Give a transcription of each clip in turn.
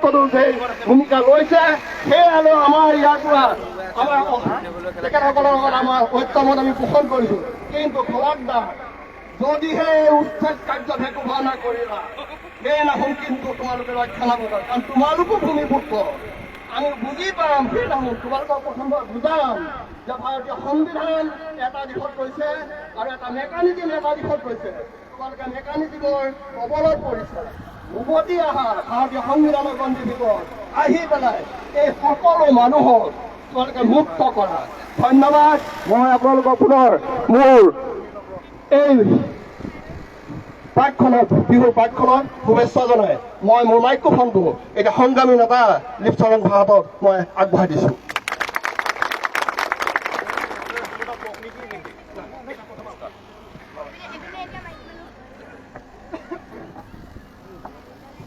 ক্ষেত্ৰতো যে ভূমিকা লৈছে সেয়ালৈ আমাৰ ইয়াৰ পৰা আমাৰ তেখেতসকলৰ লগত আমাৰ ঐক্যমত আমি পোষণ কৰিছোঁ। কিন্তু খবৰদাৰ যদিহে উচ্ছেদ কাৰ্যত হেতু ভাওনা কৰিলা সেইদিনাখন কিন্তু তোমালোকে ৰক্ষা নাপাবা, কাৰণ তোমালোকো ভূমিপুত্ৰ। আমি বুজি পাম সেইদিনাখন তোমালোকক প্ৰথমবাৰ বুজাম যে ভাৰতীয় সংবিধান এটা দিশত কৈছে আৰু এটা মেকানিজিম এটা দিশত কৈছে। তোমালোকে মেকানিজিমৰ কবলত পৰিছে। উভতি আহা ভাৰতীয় সংবিধানৰ গণ্ডিৰ ভিতৰত আহি পেলাই এই সকলো মানুহক তোমালোকে মুক্ত কৰা। ধন্যবাদ। মই আপোনালোকক পুনৰ মোৰ এই পাঠখনত বিহুৰ পাঠখনত শুভেচ্ছা জনাই মই মোৰ মাইক্ৰফোনটো এতিয়া সংগ্ৰামী নেতা লিপচৰণ ভাৰতক মই আগবঢ়াই দিছোঁ।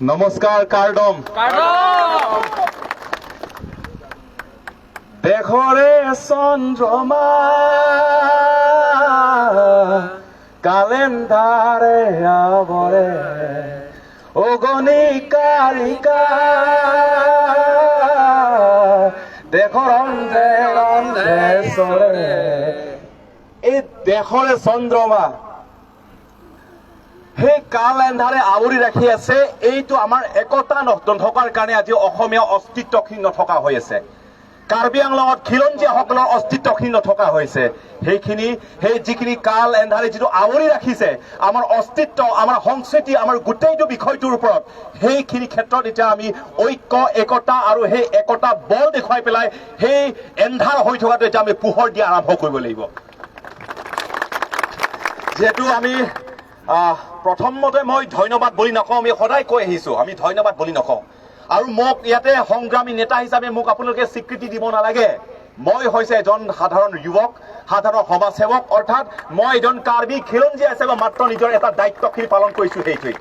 নমস্কাৰ। কাৰ্ডম দেশৰে চন্দ্ৰমা কালেণ্ডাৰে আৱৰে অগণি কালিকা দেশৰ ৰন্ধে ৰন্ধে চৰে। এই দেশৰে চন্দ্ৰমা সেই কালেণ্ডাৰে আৱৰি ৰাখি আছে। এইটো আমাৰ একতা নথকাৰ কাৰণে আজি অসমীয়া অস্তিত্বখিনি নথকা হৈ আছে। কাৰ্বি আংলঙত খিলঞ্জীয়াসকলৰ অস্তিত্বখিনি নথকা হৈছে। সেই যিখিনি কাল এন্ধাৰে যিটো আৱৰি ৰাখিছে আমাৰ অস্তিত্ব, আমাৰ সংস্কৃতি, আমাৰ গোটেইটো বিষয়টোৰ ওপৰত, সেইখিনি ক্ষেত্ৰত এতিয়া আমি ঐক্য একতা আৰু সেই একতা বল দেখুৱাই পেলাই সেই এন্ধাৰ হৈ থকাটো এতিয়া আমি পোহৰ দিয়া আৰম্ভ কৰিব লাগিব। যিহেতু আমি প্ৰথমতে মই ধন্যবাদ বুলি নকওঁ, আমি সদায় কৈ আহিছো আমি ধন্যবাদ বুলি নকওঁ। আৰু মোক ইয়াতে সংগ্ৰামী নেতা হিচাপে মোক আপোনালোকে স্বীকৃতি দিব নালাগে। মই হৈছে এজন সাধাৰণ যুৱক, সাধাৰণ সমাজসেৱক, অৰ্থাৎ মই এজন কাৰ্বি খিলঞ্জীয়া হিচাপে মাত্ৰ নিজৰ এটা দায়িত্বখিনি পালন কৰিছো। সেইটোৱেই।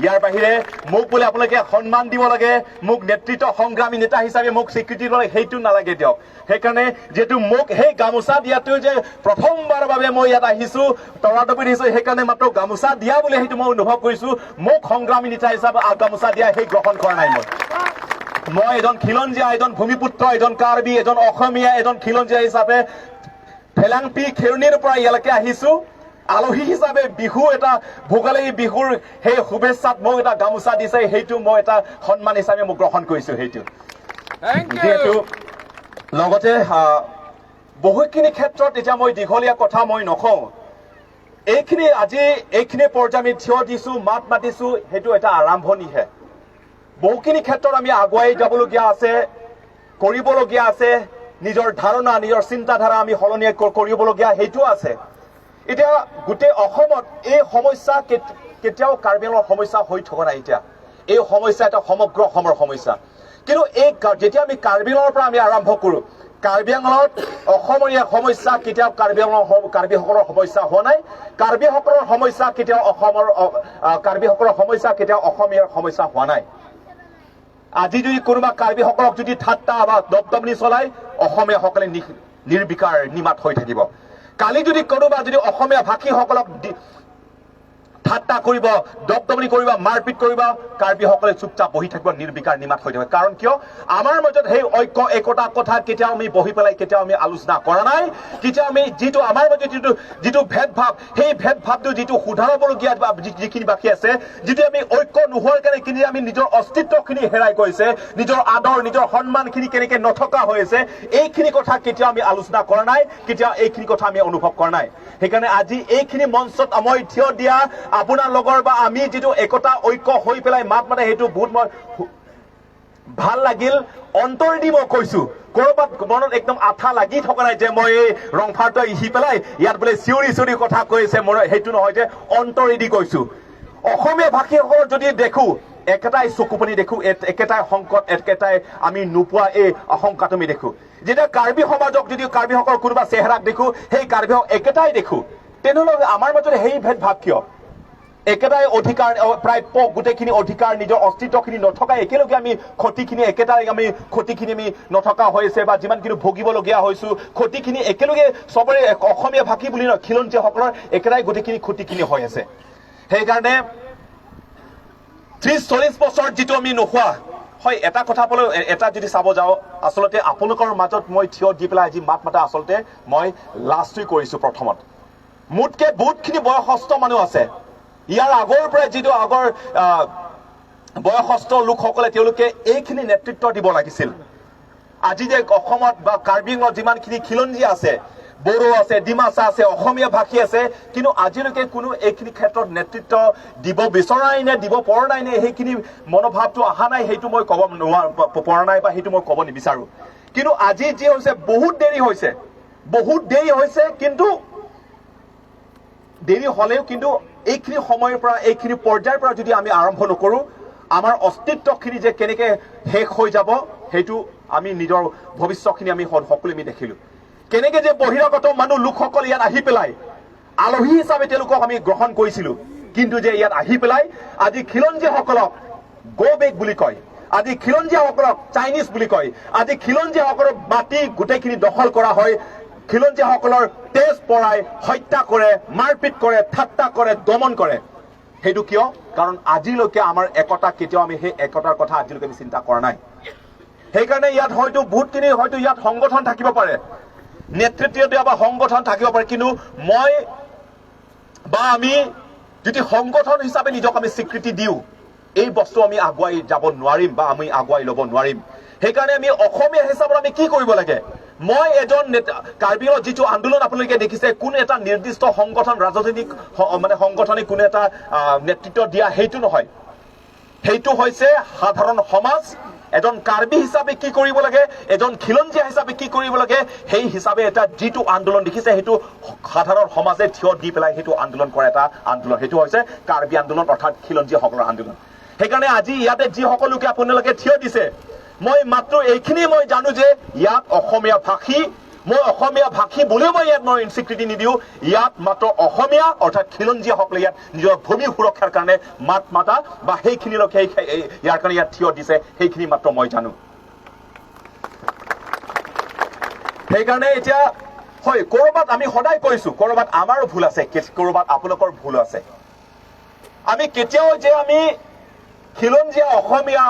ইয়াৰ বাহিৰে মোক বোলে আপোনালোকে সন্মান দিব লাগে, মোক নেতৃত্ব সংগ্ৰামী নেতা হিচাপে মোক স্বীকৃতি দিব লাগে, সেইটো নালাগে দিয়ক। সেইকাৰণে যিহেতু মোক সেই গামোচা দিয়াটো যে প্ৰথমবাৰৰ বাবে মই ইয়াত আহিছো, তৰাতপত আহিছো, সেইকাৰণে মাত্ৰ গামোচা দিয়া বুলি সেইটো মই অনুভৱ কৰিছো। মোক সংগ্ৰামী নেতা হিচাপে গামোচা দিয়া সেই গ্ৰহণ কৰা নাই। মই এজন খিলঞ্জীয়া, এজন ভূমিপুত্ৰ, এজন কাৰ্বি, এজন অসমীয়া, এজন খিলঞ্জীয়া হিচাপে ফেলাংপি খেৰণিৰ পৰা ইয়ালৈকে আহিছো। আলহী হিচাপে বিহু এটা ভোগালী বিহুৰ সেই শুভেচ্ছাত মোক এটা গামোচা দিছে, সেইটো মই এটা সন্মান হিচাপে মোক গ্ৰহণ কৰিছো। সেইটো যিহেতু লগতে বহুখিনি ক্ষেত্ৰত এতিয়া মই দীঘলীয়া কথা মই নকওঁ। এইখিনি পৰ্যায় আমি থিয় দিছো, মাত মাতিছো, সেইটো এটা আৰম্ভণিহে। বহুখিনি ক্ষেত্ৰত আমি আগুৱাই যাবলগীয়া আছে, কৰিবলগীয়া আছে। নিজৰ ধাৰণা, নিজৰ চিন্তাধাৰা আমি সলনি কৰিবলগীয়া সেইটো আছে। এতিয়া গোটেই অসমত এই সমস্যা কেতিয়াও কাৰ্বি আংলঙৰ সমস্যা হৈ থকা নাই। এতিয়া এই সমস্যা এটা সমগ্ৰ অসমৰ সমস্যা। কিন্তু যেতিয়া আমি কাৰ্বি আংলঙৰ পৰা আমি আৰম্ভ কৰো, কাৰ্বি আংলঙত অসমৰ এই সমস্যা কেতিয়াও কাৰ্বিসকলৰ সমস্যা হোৱা নাই। কাৰ্বিসকলৰ সমস্যা কেতিয়াও অসমীয়াৰ সমস্যা হোৱা নাই। আজি যদি কোনোবা কাৰ্বিসকলক যদি ঠাট্টা বা দপদপনি চলাই, অসমীয়াসকলে নিৰ্বিকাৰ নিমাত হৈ থাকিব। কালি যদি কোনোবা অসমীয়া ভাষীসকলক ঠাট্টা কৰিব, দপদপনি কৰিব, মাৰপিট কৰিব, কাৰ্বিসকলে চুপচাপ বহি থাকিব, নিৰ্বিকাৰ নিমাত হৈ থাকিব। কাৰণ কিয়? আমাৰ মাজত সেই ঐক্য একতাৰ কথা কেতিয়াও আমি বহি পেলাই কেতিয়াও আমি আলোচনা কৰা নাই। কেতিয়াও আমি যিটো আমাৰ মাজত যিটো ভেদভাৱ, সেই ভেদভাৱটো যিটো শুধৰাবলগীয়া যিখিনি বাকী আছে, যিটো আমি ঐক্য নোহোৱাৰ কাৰণে আমি নিজৰ অস্তিত্বখিনি হেৰাই গৈছে, নিজৰ আদৰ, নিজৰ সন্মানখিনি কেনেকে নথকা হৈ আছে, এইখিনি কথা কেতিয়াও আমি আলোচনা কৰা নাই, কেতিয়াও এইখিনি কথা আমি অনুভৱ কৰা নাই। সেইকাৰণে আজি এইখিনি মঞ্চত মই থিয় দিয়া আপোনাৰ লগৰ বা আমি যিটো একতা ঐক্য হৈ পেলাই মাত মাতে, সেইটো বহুত মই ভাল লাগিল। অন্তৰেদি মই কৈছো, কৰবাত মনত একদম আঠা লাগি থকা নাই যে মই এই ৰংফাৰটো আহি পেলাই ইয়াত বোলে চিঞৰি কথা কৈছে, মোৰ সেইটো নহয়, যে অন্তৰেদি কৈছো। অসমীয়া ভাষীসকলৰ যদি দেখো একেটাই চকুপানী দেখো, একেটাই সংকট, একেটাই আমি নোপোৱা এই আশংকাটো আমি দেখো। যেতিয়া কাৰ্বি সমাজক যদি কাৰ্বিসকলৰ কোনোবা চেহেৰাক দেখো, সেই কাৰ্বিহক একেটাই দেখো, তেনেহ'লে আমাৰ মাজত সেই ভেদভাৱ কিয়? একেটাই অধিকাৰ, প্ৰায় গোটেইখিনি অধিকাৰ, নিজৰ অস্তিত্বখিনি নথকা একেলগে আমি ক্ষতিখিনি আমি নথকা হৈছে, বা যিমানখিনি ভুগিবলগীয়া হৈছো, ক্ষতিখিনি একেলগে চবৰে অসমীয়া ভাষী বুলি নহয়, খিলঞ্জীয়াসকলৰ একেটাই গোটেইখিনি ক্ষতিখিনি হৈ আছে। সেইকাৰণে 30-40 বছৰত যিটো আমি নোখোৱা হয় এটা কথা বলে এটা যদি চাব যাওঁ আচলতে আপোনালোকৰ মাজত মই থিয় দি পেলাই আজি মাত মাতা আচলতে মই লাজটোই কৰিছো প্ৰথমত মোতকে বহুতখিনি বয়সস্থ মানুহ আছে ইয়াৰ আগৰ পৰা যিটো আগৰ বয়সস্থ লোকসকলে তেওঁলোকে এইখিনি নেতৃত্ব দিব লাগিছিল আজি যে অসমত বা কাৰ্বি আংলঙত যিমানখিনি খিলঞ্জীয়া আছে বড়ো আছে ডিমাচা আছে অসমীয়া ভাষী আছে কিন্তু আজিলৈকে কোনো এইখিনি ক্ষেত্ৰত নেতৃত্ব দিব বিচৰাই নে দিব পৰা নাই নে সেইখিনি মনোভাৱটো অহা নাই সেইটো মই ক'ব পৰা নাই বা সেইটো মই ক'ব নিবিচাৰো কিন্তু আজি যি হৈছে বহুত দেৰি হৈছে কিন্তু দেৰি হ'লেও কিন্তু এইখিনি সময়ৰ পৰা এইখিনি পৰ্যায়ৰ পৰা যদি আমি আৰম্ভ নকৰো আমাৰ অস্তিত্বখিনি যে কেনেকৈ শেষ হৈ যাব সেইটো আমি নিজৰ ভৱিষ্যতখিনি আমি সকলোৱে আমি দেখিলো কেনেকৈ যে বহিৰাগত মানুহ লোকসকল ইয়াত আহি পেলাই আলহী হিচাপে তেওঁলোকক আমি গ্ৰহণ কৰিছিলো কিন্তু যে ইয়াত আহি পেলাই আজি খিলঞ্জীয়াসকলক গো বেক বুলি কয় আজি খিলঞ্জীয়াসকলক চাইনিজ বুলি কয় আজি খিলঞ্জীয়াসকলক মাটি গোটেইখিনি দখল কৰা হয় খিলঞ্জীয়াসকলৰ তেজ পৰাই হত্যা কৰে মাৰপিট কৰে ঠাট্টা কৰে দমন কৰে সেইটো কিয় কাৰণ আজিলৈকে আমাৰ একতা কেতিয়াও আমি সেই একতাৰ কথা আজিলৈকে আমি চিন্তা কৰা নাই সেইকাৰণে ইয়াত হয়তো বহুতখিনি হয়তো ইয়াত সংগঠন থাকিব পাৰে নেতৃত্ব দিয়া বা সংগঠন থাকিব পাৰে কিন্তু মই বা আমি যদি সংগঠন হিচাপে নিজক আমি স্বীকৃতি দিওঁ এই বস্তু আমি আগুৱাই যাব নোৱাৰিম বা আমি আগুৱাই ল'ব নোৱাৰিম সেইকাৰণে আমি অসমীয়া হিচাপত আমি কি কৰিব লাগে মই এজন কাৰ্বি আংলঙত যিটো আন্দোলন আপোনালোকে দেখিছে কোনো এটা নিৰ্দিষ্ট সংগঠন ৰাজনৈতিক মানে সংগঠনিক কোনো এটা নেতৃত্ব দিয়া সেইটো নহয় সেইটো হৈছে সাধাৰণ সমাজ এজন কাৰ্বি হিচাপে কি কৰিব লাগে এজন খিলঞ্জীয়া হিচাপে কি কৰিব লাগে সেই হিচাপে এটা যিটো আন্দোলন দেখিছে সেইটো সাধাৰণ সমাজে থিয় দি পেলাই সেইটো আন্দোলন কৰা এটা আন্দোলন সেইটো হৈছে কাৰ্বি আন্দোলন অৰ্থাৎ খিলঞ্জীয়াসকলৰ আন্দোলন সেইকাৰণে আজি ইয়াতে যি সকলোকে আপোনালোকে থিয় দিছে মই মাত্ৰ এইখিনি মই জানো যে ইয়াত অসমীয়া ভাষী মই অসমীয়া ভাষী বুলিও মই ইয়াত মই স্বীকৃতি নিদিওঁ ইয়াত মাত্ৰ অসমীয়া অৰ্থাৎ খিলঞ্জীয়াসকলে ইয়াত নিজৰ ভূমি সুৰক্ষাৰ কাৰণে মাত মাতা বা সেইখিনি লোকে ইয়াৰ কাৰণে ইয়াত থিয় দিছে সেইখিনি মাত্ৰ মই জানো সেইকাৰণে এতিয়া হয় ক'ৰবাত আমি সদায় কৈছো ক'ৰবাত আমাৰো ভুল আছে ক'ৰবাত আপোনালোকৰ ভুল আছে আমি কেতিয়াও যে আমি খিলঞ্জীয়া অসমীয়া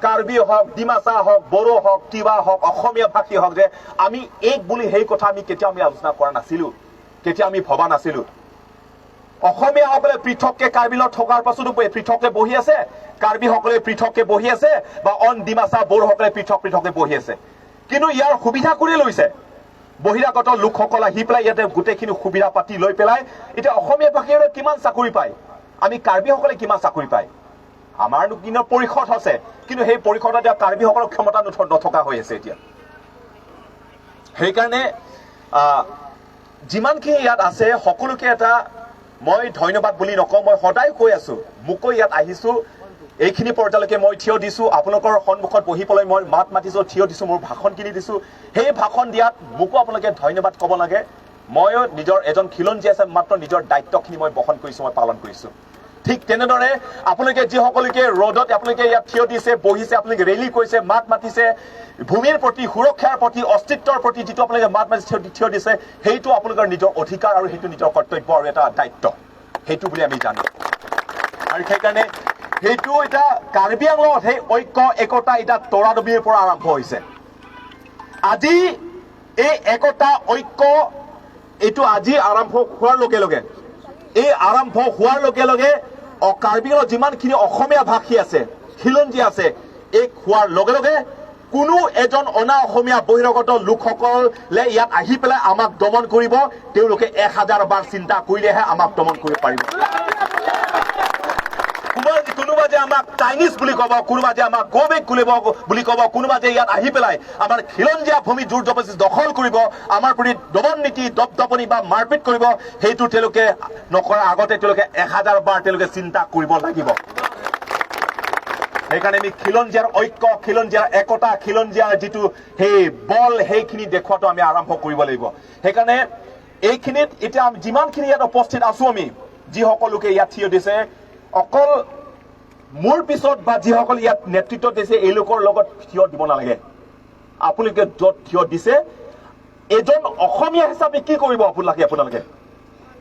কাৰ্বি হওক ডিমাচা হওক বড়ো হওক তিৱা হওক অসমীয়া ভাষী হওক যে আমি এক বুলি সেই কথা আমি কেতিয়াও আমি আলোচনা কৰা নাছিলো কেতিয়াও আমি ভবা নাছিলো অসমীয়াসকলে পৃথককে কাৰ্বি লগত থকাৰ পাছতো পৃথককে বহি আছে কাৰ্বিসকলে পৃথককে বহি আছে বা অন ডিমাচা বড়োসকলে পৃথককে বহি আছে কিন্তু ইয়াৰ সুবিধা কৰি লৈছে বহিৰাগত লোকসকল আহি পেলাই ইয়াতে গোটেইখিনি সুবিধা পাতি লৈ পেলাই এতিয়া অসমীয়া ভাষীৰে কিমান চাকৰি পায় আমি কাৰ্বিসকলে কিমান চাকৰি পায় আমাৰ দিনৰ পৰিষদ আছে কিন্তু সেই পৰিষদত এতিয়া কাৰ্বিসকলৰ ক্ষমতা নথকা হৈ আছে এতিয়া সেইকাৰণে যিমানখিনি ইয়াত আছে সকলোকে এটা মই ধন্যবাদ বুলি নকওঁ মই সদায় কৈ আছো মোকো ইয়াত আহিছো এইখিনি পৰ্যায়লৈকে মই থিয় দিছো আপোনালোকৰ সন্মুখত বহি পেলাই মই মাত মাতিছো থিয় দিছো মোৰ ভাষণখিনি দিছো সেই ভাষণ দিয়াত মোকো আপোনালোকে ধন্যবাদ ক'ব লাগে ময়ো নিজৰ এজন খিলঞ্জীয়া আছে মাত্ৰ নিজৰ দায়িত্বখিনি মই বহন কৰিছো মই পালন কৰিছো ঠিক তেনেদৰে আপোনালোকে যি সকলোকে ৰ'দত আপোনালোকে ইয়াত থিয় দিছে বহিছে আপোনালোকে ৰেলী কৰিছে মাত মাতিছে ভূমিৰ প্ৰতি সুৰক্ষাৰ প্ৰতি অস্তিত্বৰ প্ৰতি যিটো আপোনালোকে মাত মাতি থিয় দিছে সেইটো আপোনালোকৰ নিজৰ অধিকাৰ আৰু সেইটো নিজৰ কৰ্তব্য আৰু এটা দায়িত্ব সেইটো বুলি আমি জানো আৰু সেইকাৰণে সেইটো এটা কাৰ্বি আংলঙত সেই ঐক্য একতা এটা তৰাদবিৰ পৰা আৰম্ভ হৈছে আজি এই একতা ঐক্য এইটো আজি আৰম্ভ হোৱাৰ লগে লগে এই আৰম্ভ হোৱাৰ লগে লগে কাৰ্বি আংলঙত যিমানখিনি অসমীয়া ভাষী আছে খিলঞ্জীয়া আছে এই হোৱাৰ লগে লগে কোনো এজন অনা অসমীয়া বহিৰাগত লোকসকলে ইয়াত আহি পেলাই আমাক দমন কৰিব তেওঁলোকে 1000 বাৰ চিন্তা কৰিলেহে আমাক দমন কৰিব পাৰিব কোনোবা যে আমাক চাইনিজ বুলি ক'ব কোনোবা যে আমাক গো বেক বুলি ক'ব কোনোবা যে ইয়াত আহি পেলাই আমাৰ খিলঞ্জীয়া ভূমি জোৰ জবৰদস্তি দখল কৰিব আমাৰ প্ৰতি দমন নীতি দপদপনি বা মাৰপিট কৰিব সেইটো তেওঁলোকে নকৰাৰ আগতে তেওঁলোকে 1000 বাৰ তেওঁলোকে চিন্তা কৰিব লাগিব সেইকাৰণে আমি খিলঞ্জীয়াৰ ঐক্য খিলঞ্জীয়াৰ একতা খিলঞ্জীয়াৰ যিটো সেই বল সেইখিনি দেখুৱাটো আমি আৰম্ভ কৰিব লাগিব সেইকাৰণে এইখিনিত এতিয়া যিমানখিনি ইয়াত উপস্থিত আছো আমি যিসকলোকে ইয়াত থিয় দিছে অকল মোৰ পিছত বা যিসকল ইয়াত নেতৃত্ব দিছে এই লোকৰ লগত থিয় দিব নালাগে আপোনালোকে য'ত থিয় দিছে এজন অসমীয়া হিচাপে কি কৰিব আপোনালোকে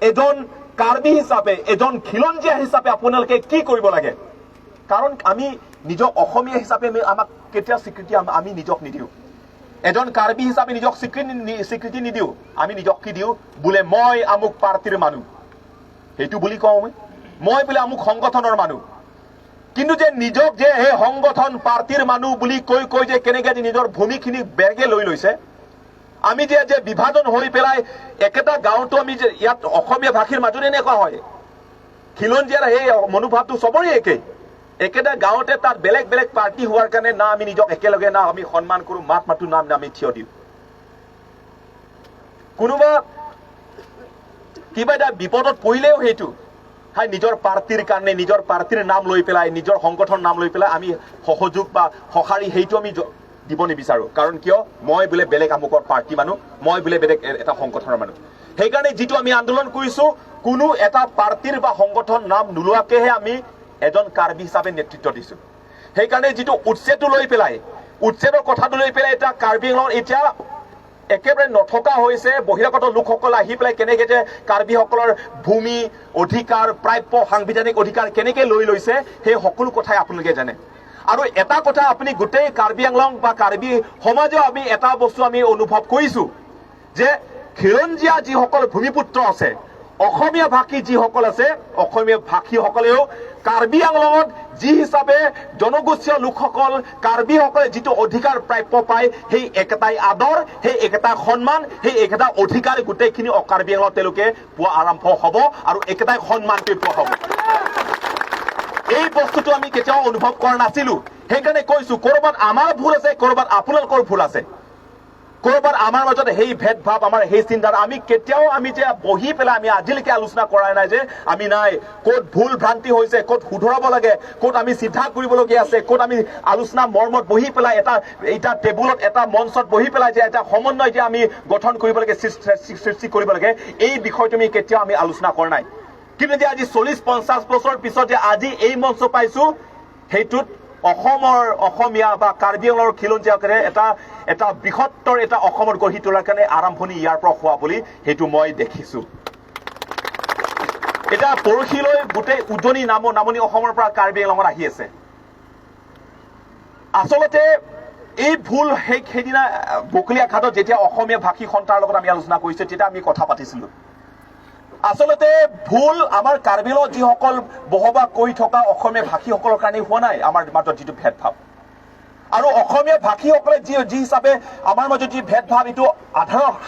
এজন কাৰ্বি হিচাপে এজন খিলঞ্জীয়া হিচাপে আপোনালোকে কি কৰিব লাগে কাৰণ আমি নিজৰ অসমীয়া হিচাপে আমাক কেতিয়া স্বীকৃতি আমি নিজক নিদিওঁ এজন কাৰ্বি হিচাপে নিজক স্বীকৃতি নিদিওঁ আমি নিজক কি দিওঁ বোলে মই আমুক পাৰ্টিৰ মানুহ সেইটো বুলি কওঁ মই বোলে আমুক সংগঠনৰ মানুহ কিন্তু যে নিজক যে এই সংগঠন পাৰ্টিৰ মানুহ বুলি কৈ যে কেনেকে যে নিজৰ ভূমিখিনি বেগে লৈ লৈছে আমি যে বিভাজন হৈ পেলাই একেটা গাঁৱতো আমি যে ইয়াত অসমীয়া ভাষীৰ মাজত এনেকুৱা হয় খিলঞ্জীয়াৰ সেই মনোভাৱটো চবৰে একেটা গাঁৱতে তাত বেলেগ বেলেগ পাৰ্টি হোৱাৰ কাৰণে না আমি নিজক একেলগে না আমি সন্মান কৰো মাত মাতো নাম আমি থিয় দিওঁ কোনোবা কিবা এটা বিপদত পৰিলেও সেইটো হাই নিজৰ পাৰ্টিৰ কাৰণে নিজৰ পাৰ্টিৰ নাম লৈ পেলাই নিজৰ সংগঠন নাম লৈ পেলাই আমি সহযোগ বা সঁহাৰি সেইটো আমি দিব নিবিচাৰো কাৰণ কিয় মই বোলে বেলেগ আমুকৰ পাৰ্টি মানুহ মই বোলে বেলেগ এটা সংগঠনৰ মানুহ সেইকাৰণে যিটো আমি আন্দোলন কৰিছো কোনো এটা পাৰ্টিৰ বা সংগঠন নাম নোলোৱাকেহে আমি এজন কাৰ্বি হিচাপে নেতৃত্ব দিছো সেইকাৰণে যিটো উচ্ছেদটো লৈ পেলাই উচ্ছেদৰ কথাটো লৈ পেলাই এটা কাৰ্বি আংলঙত এতিয়া একেবাৰে নথকা হৈছে বহিৰাগত লোকসকল আহি পেলাই কেনেকে যে কাৰ্বিসকলৰ ভূমি অধিকাৰ প্ৰাপ্য সাংবিধানিক অধিকাৰ কেনেকে লৈ লৈছে সেই সকলো কথাই আপোনালোকে জানে আৰু এটা কথা আপুনি গোটেই কাৰ্বি আংলং বা কাৰ্বি সমাজেও আমি এটা বস্তু আমি অনুভৱ কৰিছো যে খিলঞ্জীয়া যিসকল ভূমিপুত্ৰ আছে অসমীয়া ভাষী যিসকল আছে অসমীয়া ভাষীসকলেও কাৰ্বি আংলঙত যি হিচাপে জনগোষ্ঠীয় লোকসকল কাৰ্বিসকলে যিটো অধিকাৰ প্ৰাপ্য পায় সেই একেটাই আদৰ সেই একেটাই সন্মান সেই একেটা অধিকাৰ গোটেইখিনি কাৰ্বি আংলঙত তেওঁলোকে পোৱা আৰম্ভ হ'ব আৰু একেটাই সন্মানটোৱে পোৱা হ'ব এই বস্তুটো আমি কেতিয়াও অনুভৱ কৰা নাছিলো সেইকাৰণে কৈছো কৰবাত আমাৰ ভুল আছে কৰবাত আপোনালোকৰ ভুল আছে কৰবাত আমাৰ মাজত সেই ভেদভাৱ আমাৰ সেই চিন্তাৰ আমি কেতিয়াও আমি যে বহি পেলাই আমি আজিলৈকে আলোচনা কৰা নাই যে আমি নাই ক'ত ভুল ভ্ৰান্তি হৈছে ক'ত শুধৰাব লাগে ক'ত আমি চিধা কৰিবলগীয়া আছে ক'ত আমি আলোচনা মৰ্মত বহি পেলাই এটা টেবুলত এটা মঞ্চত বহি পেলাই যে এটা সমন্বয় যে আমি গঠন কৰিব লাগে সৃষ্টি কৰিব লাগে এই বিষয়টো আমি কেতিয়াও আমি আলোচনা কৰা নাই কিন্তু যে আজি 40-50 বছৰ পিছত যে আজি এই মঞ্চ পাইছো সেইটোত অসমৰ অসমীয়া বা কাৰ্বি আংলঙৰ খিলঞ্জীয়াসকলে এটা বৃহত্তৰ এটা অসমত গঢ়ি তোলাৰ কাৰণে আৰম্ভণি ইয়াৰ পৰা হোৱা বুলি সেইটো মই দেখিছো এটা পৰহিলৈ গোটেই উজনি নামনি অসমৰ পৰা কাৰ্বি আংলঙত আহি আছে আচলতে এই ভুল সেইদিনা বকলীয়া ঘাটত যেতিয়া অসমীয়া ভাষী সন্থাৰ লগত আমি আলোচনা কৰিছো তেতিয়া আমি কথা পাতিছিলো আচলতে ভুল আমাৰ কাৰ্বি আংলঙত যিসকল বহবাস কৰি থকা অসমীয়া ভাষীসকলৰ কাৰণে হোৱা নাই আমাৰ মাজত যিটো ভেদভাৱ আৰু অসমীয়া ভাষীসকলে যি হিচাপে আমাৰ মাজত যি ভেদভাৱ এইটো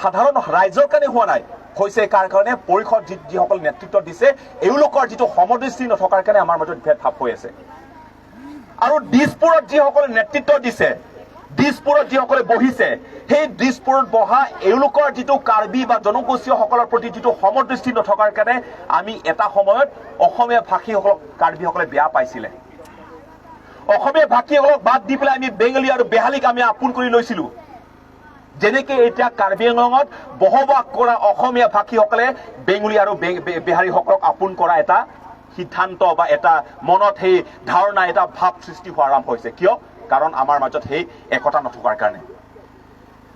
সাধাৰণ ৰাইজৰ কাৰণে হোৱা নাই হৈছে কাৰ কাৰণে পৰিষদ যিসকল নেতৃত্ব দিছে এওঁলোকৰ যিটো সমদৃষ্টি নথকাৰ কাৰণে আমাৰ মাজত ভেদভাৱ হৈ আছে আৰু দিছপুৰত যিসকলে নেতৃত্ব দিছে দিছপুৰত যিসকলে বহিছে সেই দিছপুৰত বহা এওঁলোকৰ যিটো কাৰ্বি বা জনগোষ্ঠীয়সকলৰ প্ৰতি যিটো সমদৃষ্টি নথকাৰ কাৰণে আমি এটা সময়ত অসমীয়া ভাষীসকলক কাৰ্বিসকলে বেয়া পাইছিলে অসমীয়া ভাষীসকলক বাদ দি পেলাই আমি বেংগলী আৰু বেহালীক আমি আপোন কৰি লৈছিলো যেনেকে এতিয়া কাৰ্বি আংলঙত বসবাস কৰা অসমীয়া ভাষীসকলে বেংগলী আৰু বেহাৰীসকলক আপোন কৰা এটা সিদ্ধান্ত বা এটা মনত সেই ধাৰণা এটা ভাৱ সৃষ্টি হোৱা আৰম্ভ হৈছে কিয় কাৰণ আমাৰ মাজত সেই একতা নথকাৰ কাৰণে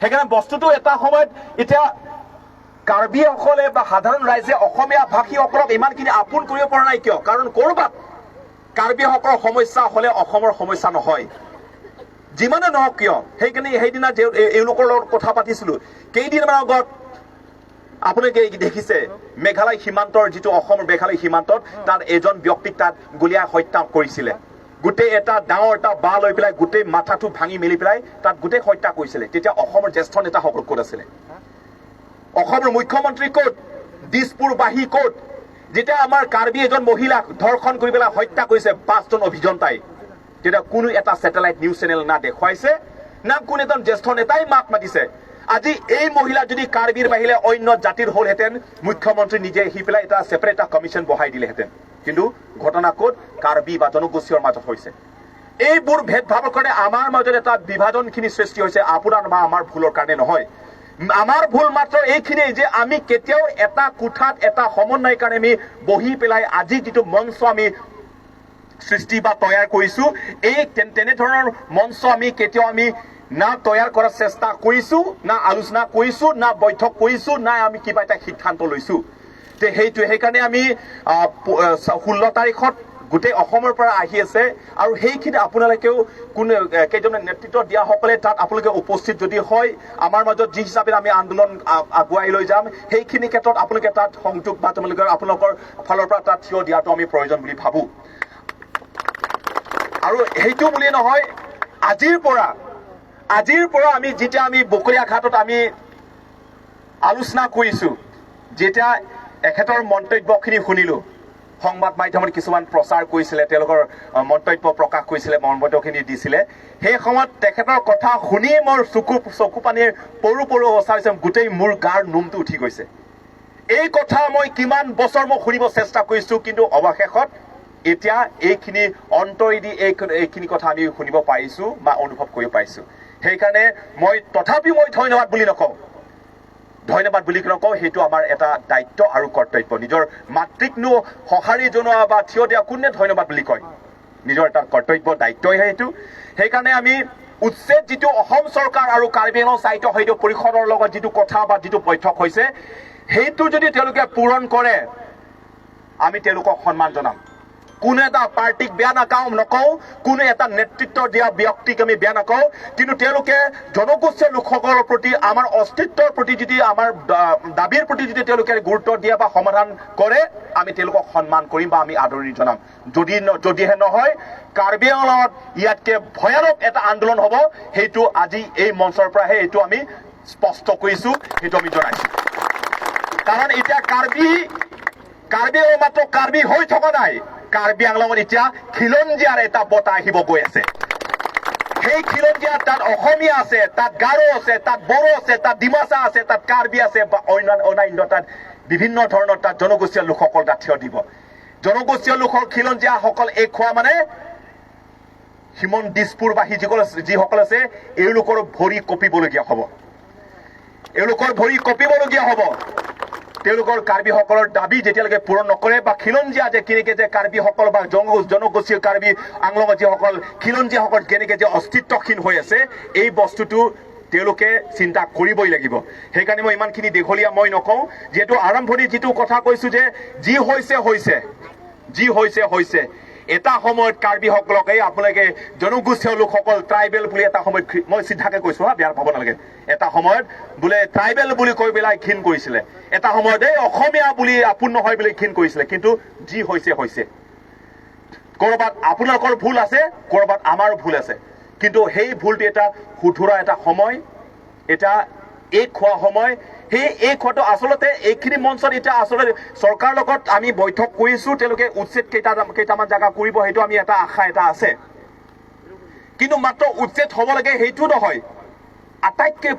সেইকাৰণে বস্তুটো এটা সময়ত এতিয়া কাৰ্বিসকলে বা সাধাৰণ ৰাইজে অসমীয়া ভাষীসকলক ইমানখিনি আপোন কৰিব পৰা নাই কিয় কাৰণ কৰবাত কাৰ্বিসকলৰ সমস্যা হলে অসমৰ সমস্যা নহয় যিমানে নহওক কিয় সেইদিনা এওঁলোকৰ লগত কথা পাতিছিলো কেইদিনমান আগত আপোনালোকে দেখিছে মেঘালয় সীমান্তৰ যিটো অসমৰ মেঘালয় সীমান্তত তাত এজন ব্যক্তিক তাত গুলীয়াই হত্যা কৰিছিলে গোটেই এটা ডাঙৰ এটা বাঁহ লৈ পেলাই গোটেই মাথাটো ভাঙি মেলি পেলাই তাত গোটেই হত্যা কৰিছিলে তেতিয়া অসমৰ জ্যেষ্ঠ নেতাসকল ক'ত আছিলে অসমৰ মুখ্যমন্ত্ৰী ক'ত দিছপুৰবাসী ক'ত যেতিয়া আমাৰ কাৰ্বি এজন মহিলাক ধৰ্ষণ কৰি পেলাই হত্যা কৰিছে 5জন অভিযন্তাই তেতিয়া কোনো এটা স্যাটেলাইট নিউজ চেনেল না দেখুৱাইছে না কোনো এজন জ্যেষ্ঠ নেতাই মাত মাতিছে আজি এই মহিলা যদি কাৰ্বিৰ বাহিৰে অন্য জাতিৰ হলহেঁতেন মুখ্যমন্ত্ৰী নিজে আহি পেলাই এটা সেপাৰেট এটা কমিশন বহাই দিলেহেঁতেন কিন্তু ঘটনা ক'ত কাৰ্বি বা জনগোষ্ঠীৰ মাজত হৈছে এইবোৰ ভেদভাৱৰ কাৰণে আমাৰ মাজত এটা বিভাজনখিনি সৃষ্টি হৈছে আপোনাৰ বা আমাৰ ভুলৰ কাৰণে নহয় আমাৰ ভুল মাত্ৰ এইখিনি যে আমি কেতিয়াও এটা কোঠাত এটা সমন্বয়ৰ কাৰণে আমি বহি পেলাই আজি যিটো মঞ্চ আমি সৃষ্টি বা তৈয়াৰ কৰিছো এই তেনেধৰণৰ মঞ্চ আমি কেতিয়াও আমি না তৈয়াৰ কৰাৰ চেষ্টা কৰিছো না আলোচনা কৰিছো না বৈঠক কৰিছো না আমি কিবা এটা সিদ্ধান্ত লৈছো সেইকাৰণে আমি 16 তাৰিখত গোটেই অসমৰ পৰা আহি আছে আৰু সেইখিনি আপোনালোকেও কোন কেইজনে নেতৃত্ব দিয়াসকলে তাত আপোনালোকে উপস্থিত যদি হয় আমাৰ মাজত যি হিচাপে আমি আন্দোলন আগুৱাই লৈ যাম সেইখিনি ক্ষেত্ৰত আপোনালোকে তাত সংযোগ বা আপোনালোকৰ ফালৰ পৰা তাত থিয় দিয়াটো আমি প্ৰয়োজন বুলি ভাবোঁ আৰু সেইটো বুলি নহয় আজিৰ পৰা আমি যেতিয়া আমি বকৰীয়া ঘাটত আমি আলোচনা কৰিছোঁ যেতিয়া এখেতৰ মন্তব্যখিনি শুনিলোঁ সংবাদ মাধ্যমত কিছুমান প্ৰচাৰ কৰিছিলে তেওঁলোকৰ মন্তব্য প্ৰকাশ কৰিছিলে মন্তব্যখিনি দিছিলে সেই সময়ত তেখেতৰ কথা শুনিয়ে মোৰ চকু পানীৰ পৰু অৱস্থা হৈছে গোটেই মোৰ গাৰ নোমটো উঠি গৈছে এই কথা মই কিমান বছৰ মই শুনিব চেষ্টা কৰিছোঁ কিন্তু অৱশেষত এতিয়া এইখিনি অন্তৰেদি এইখিনি কথা আমি শুনিব পাৰিছোঁ বা অনুভৱ কৰিব পাৰিছোঁ সেইকাৰণে তথাপিও মই ধন্যবাদ বুলি নকওঁ সেইটো আমাৰ এটা দায়িত্ব আৰু কৰ্তব্য নিজৰ মাতৃকনো সঁহাৰি জনোৱা বা থিয় দিয়া কোনে ধন্যবাদ বুলি কয় নিজৰ এটা কৰ্তব্য দায়িত্বই সেইটো সেইকাৰণে আমি উচ্ছেদ যিটো অসম চৰকাৰ আৰু কাৰ্বি আংলং সাহিত্য সাহিত্য পৰিষদৰ লগত যিটো কথা বা যিটো বৈঠক হৈছে সেইটো যদি তেওঁলোকে পূৰণ কৰে আমি তেওঁলোকক সন্মান জনাম কোনো এটা পাৰ্টিক বেয়া নকওঁ কোনো এটা নেতৃত্ব দিয়া ব্যক্তিক আমি বেয়া নকওঁ কিন্তু তেওঁলোকে জনগোষ্ঠীয় লোকসকলৰ প্ৰতি আমাৰ অস্তিত্বৰ প্ৰতি যদি আমাৰ দাবীৰ প্ৰতি যদি তেওঁলোকে গুৰুত্ব দিয়া বা সমাধান কৰে আমি তেওঁলোকক সন্মান কৰিম বা আমি আদৰণি জনাম যদিহে নহয় কাৰ্বি আংলঙত ইয়াতকে ভয়ানক এটা আন্দোলন হ'ব সেইটো আজি এই মঞ্চৰ পৰাহে এইটো আমি স্পষ্ট কৰিছোঁ সেইটো আমি জনাইছোঁ কাৰণ এতিয়া কাৰ্বি মাত্ৰ কাৰ্বি হৈ থকা নাই কাৰ্বি আংলঙত এতিয়া খিলঞ্জীয়াৰ এটা বঁটা আহিব গৈ আছে সেই খিলঞ্জীয়াৰ তাত অসমীয়া আছে তাত গাৰো আছে তাত বড়ো আছে তাত ডিমাচা আছে তাত কাৰ্বি আছে বা অন্যান্য তাত বিভিন্ন ধৰণৰ তাত জনগোষ্ঠীয় লোকসকল তাত থিয় দিব জনগোষ্ঠীয় লোকৰ খিলঞ্জীয়াসকল এক হোৱা মানে হিমন দিছপুৰবাসী যিসকল আছে এওঁলোকৰ ভৰি কঁপিবলগীয়া হ'ব তেওঁলোকৰ কাৰ্বিসকলৰ দাবী যেতিয়ালৈকে পূৰণ নকৰে বা খিলঞ্জীয়া কেনেকৈ যে কাৰ্বিসকল বা জনগোষ্ঠীয় কাৰ্বি আংলঙত যিসকল খিলঞ্জীয়াসকল কেনেকৈ যে অস্তিত্বহীন হৈ আছে এই বস্তুটো তেওঁলোকে চিন্তা কৰিবই লাগিব সেইকাৰণে মই ইমানখিনি দীঘলীয়া মই নকওঁ যিহেতু আৰম্ভণি যিটো কথা কৈছোঁ যে যি হৈছে এটা সময়ত কাৰ্বিসকলক এই আপোনালোকে জনগোষ্ঠীয় লোকসকল ট্ৰাইবেল বুলি এটা সময়ত মই চিধাকে কৈছোঁ বেয়া পাব নালাগে এটা সময়ত বোলে ট্ৰাইবেল বুলি কৈ পেলাই ঘিণ কৰিছিলে এটা সময়ত এই অসমীয়া বুলি আপোন নহয় বুলি ঘিণ কৰিছিলে কিন্তু যি হৈছে ক'ৰবাত আপোনালোকৰ ভুল আছে ক'ৰবাত আমাৰ ভুল আছে কিন্তু সেই ভুলটো এটা শুধৰা এটা সময় এটা এক হোৱা সময় সেই এক হোৱাটো আচলতে এইখিনি মঞ্চত এতিয়া আচলতে চৰকাৰৰ লগত আমি বৈঠক কৰিছোঁ তেওঁলোকে উচ্ছেদ কেইটামান জাগা কৰিব সেইটো আমি এটা আশা এটা আছে কিন্তু মাত্ৰ উচ্ছেদ হ'ব লাগে সেইটো নহয় আটাইতকৈ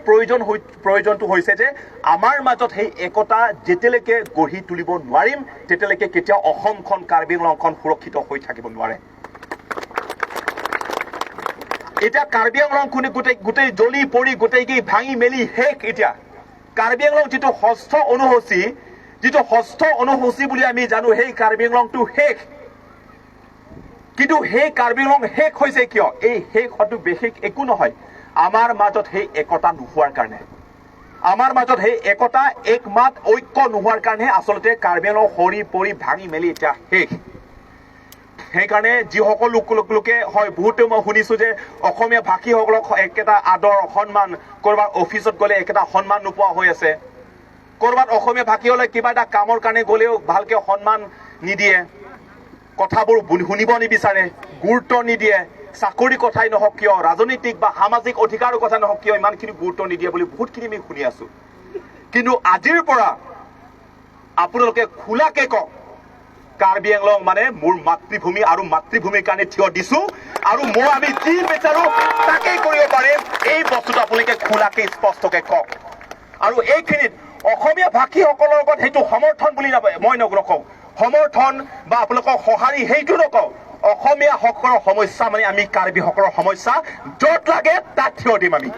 প্ৰয়োজনটো হৈছে যে আমাৰ মাজত সেই একতা যেতিয়ালৈকে গঢ়ি তুলিব নোৱাৰিম তেতিয়ালৈকে কেতিয়াও অসমখন কাৰ্বি আংলংখন সুৰক্ষিত হৈ থাকিব নোৱাৰে এতিয়া কাৰ্বি আংলংখনে গোটেই জ্বলি পৰি গোটেই ভাঙি মেলি শেষ এতিয়া কাৰ্বি আংলং যিটো ষষ্ঠ অনুসূচী বুলি আমি জানো সেই কাৰ্বি আংলংটো শেষ কিন্তু সেই কাৰ্বি আংলং শেষ হৈছে কিয় এই শেষ হোৱাটো বিশেষ একো নহয় আমাৰ মাজত সেই একতা নোহোৱাৰ কাৰণে আমাৰ মাজত সেই একতা একমাত ঐক্য নোহোৱাৰ কাৰণে আচলতে কাৰ্বি আংলং সৰি পৰি ভাঙি মেলি এতিয়া শেষ সেইকাৰণে যিসকল লোকে হয় বহুতে মই শুনিছোঁ যে অসমীয়া ভাষীসকলক একেটা আদৰ সন্মান ক'ৰবাত অফিচত গ'লে একেটা সন্মান নোপোৱা হৈ আছে ক'ৰবাত অসমীয়া ভাষীসকলে কিবা এটা কামৰ কাৰণে গ'লেও ভালকৈ সন্মান নিদিয়ে কথাবোৰ শুনিব নিবিচাৰে গুৰুত্ব নিদিয়ে চাকৰি কথাই নহওক কিয় ৰাজনৈতিক বা সামাজিক অধিকাৰৰ কথা নহওক কিয় ইমানখিনি গুৰুত্ব নিদিয়ে বুলি বহুতখিনি আমি শুনি আছোঁ কিন্তু আজিৰ পৰা আপোনালোকে খোলাকৈ কওক কাৰ্বি আংলং মানে মোৰ মাতৃভূমি আৰু মাতৃভূমিৰ কাৰণে থিয় দিছোঁ আৰু আমি যি বিচাৰোঁ তাকেই কৰিব পাৰিম এই বস্তুটো আপোনালোকে খোলাকৈ স্পষ্টকৈ কওক আৰু এইখিনিত অসমীয়া ভাষীসকলৰ লগত সেইটো সমৰ্থন বুলি মই নকওঁ সমৰ্থন বা আপোনালোকক সঁহাৰি সেইটো নকওঁ অসমীয়াসকলৰ সমস্যা মানে আমি কাৰ্বিসকলৰ সমস্যা য'ত লাগে তাত থিয় দিম আমি